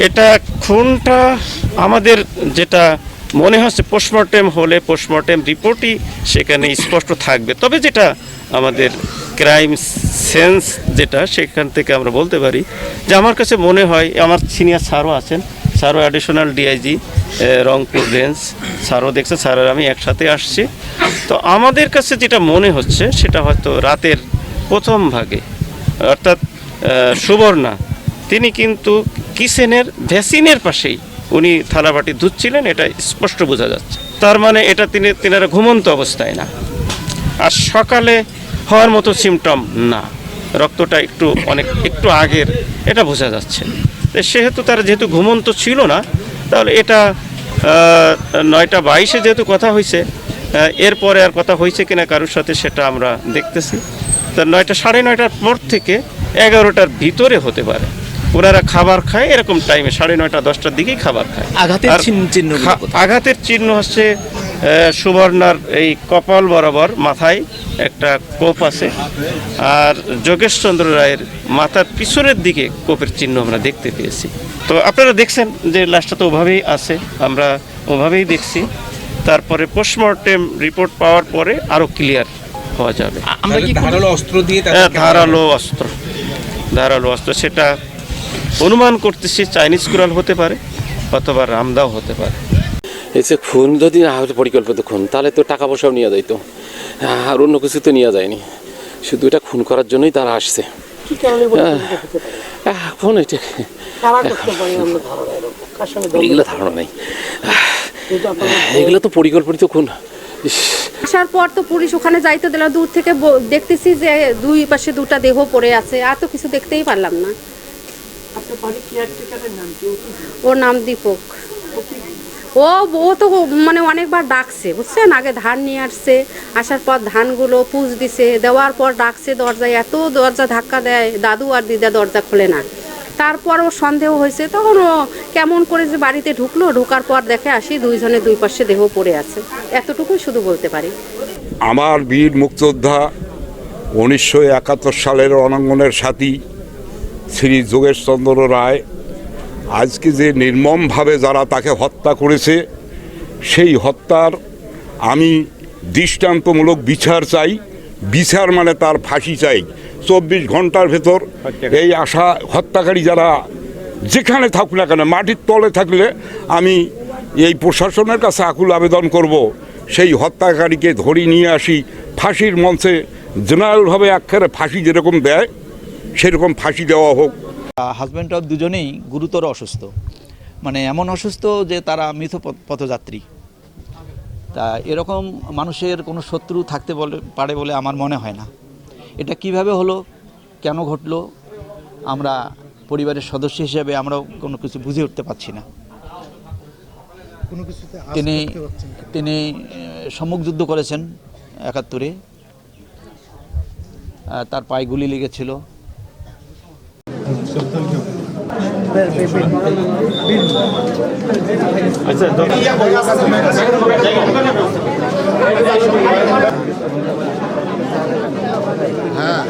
এটা খুনটা আমাদের যেটা মনে হচ্ছে পোস্টমর্টেম হলে পোস্টমর্টেম রিপোর্টই সেখানে স্পষ্ট থাকবে, তবে যেটা আমাদের ক্রাইম সেন্স যেটা সেখান থেকে আমরা বলতে পারি যে আমার কাছে মনে হয়, আমার সিনিয়র স্যারও আছেন, স্যারও অ্যাডিশনাল ডিআইজি রংপুর রেঞ্জ, স্যারও দেখছে, স্যারের আমি একসাথে আসছি। তো আমাদের কাছে যেটা মনে হচ্ছে সেটা হয়তো রাতের প্রথম ভাগে, অর্থাৎ সুবর্ণা তিনি কিন্তু কিচেনের ভ্যাসিনের পাশেই উনি থালাবাটি ধুচ্ছিলেন, এটা স্পষ্ট বোঝা যাচ্ছে। তার মানে এটা তিনারা ঘুমন্ত অবস্থায় না, আর সকালে হওয়ার মতো সিমটম না, রক্তটা একটু আগের, এটা বোঝা যাচ্ছে। সেহেতু তারা যেহেতু ঘুমন্ত ছিল না, তাহলে এটা 9:22 যেহেতু কথা হয়েছে, এরপরে আর কথা হয়েছে কিনা কারোর সাথে সেটা আমরা দেখতেছি। তা 9:30 9টার পর থেকে 11টার ভিতরে হতে পারে ওনারা খাবার খায়, এরকম টাইমে 9:30 10টার দিকেই খাবার খায়। আঘাতের চিহ্ন হচ্ছে সুবর্ণার এই কপাল বরাবর মাথায় একটা কোপ আছে, আর যোগেশচন্দ্র রায়ের মাথার পিছনের দিকে কোপের চিহ্ন আমরা দেখতে পেয়েছি। তো আপনারা দেখছেন যে লাশটা তো ওভাবেই আছে, আমরা ওভাবেই দেখছি। তারপরে পোস্টমর্টেম রিপোর্ট পাওয়ার পরে আরও ক্লিয়ার হওয়া যাবে। ধারালো অস্ত্র সেটা অনুমান করতেছি চাইনিজ কুড়াল হতে পারে অথবা রামদাও হতে পারে। এই যে খুন যদি না হতো পরিকল্পিত খুন, তাহলে তো টাকা পয়সাও নিয়ে যাইত, আর অন্য কিছু তো নিয়ে যায়নি, শুধু এটা খুন করার জন্যই তারা আসছে। এখন এগুলো ধারণা নেই, এগুলো তো পরিকল্পিত খুন। আসার পর তো পুলিশ ওখানে যাইতে দিল, দূর থেকে দেখতেছি যে দুই পাশে দুটা দেহ পড়ে আছে, আর তো কিছু দেখতেই পারলাম না। ওর নাম দীপক। ও তো মানে অনেকবার ডাকছে, বুঝছেন, আগে ধান নিয়ে আসছে, আসার পর ধানগুলো পুষ দিছে, দেওয়ার পর ডাকছে দরজায়, এত দরজা ধাক্কা দেয়, দাদু আর দিদা দরজা খোলে না। তারপর ও সন্দেহ হয়েছে, তখন ও কেমন করে যে বাড়িতে ঢুকলো, ঢোকার পর দেখে আসি দুইজনের দুই পাশে দেহ পড়ে আছে, এতটুকুই শুধু বলতে পারি। আমার বীর মুক্তিযোদ্ধা 1971 সালের রণাঙ্গনের সাথী শ্রী যোগেশচন্দ্র রায় আজকে যে নির্মমভাবে যারা তাকে হত্যা করেছে, সেই হত্যার আমি দৃষ্টান্তমূলক বিচার চাই। বিচার মানে তার ফাঁসি চাই। 24 ঘন্টার ভেতর এই হত্যাকারী যারা যেখানে থাকুক না কেন, মাটির তলে থাকলে আমি এই প্রশাসনের কাছে আকুল আবেদন করব, সেই হত্যাকারীকে ধরে নিয়ে আসি ফাঁসির মঞ্চে, জেনারেলভাবে একবারে ফাঁসি যেরকম দেয় সেরকম ফাঁসি দেওয়া হোক। হাজব্যান্ড ওয়াইফ দুজনেই গুরুতর অসুস্থ, মানে এমন অসুস্থ যে তারা মৃত পথযাত্রী। তা এরকম মানুষের কোনো শত্রু থাকতে পারে বলে আমার মনে হয় না। এটা কিভাবে হলো, কেন ঘটলো, আমরা পরিবারের সদস্য হিসেবে আমরাও কোনো কিছু বুঝে উঠতে পারছি না। তিনি সম্মুখযুদ্ধ করেছেন 71-এ, তার পায়ে গুলি লেগেছিল। হ্যাঁ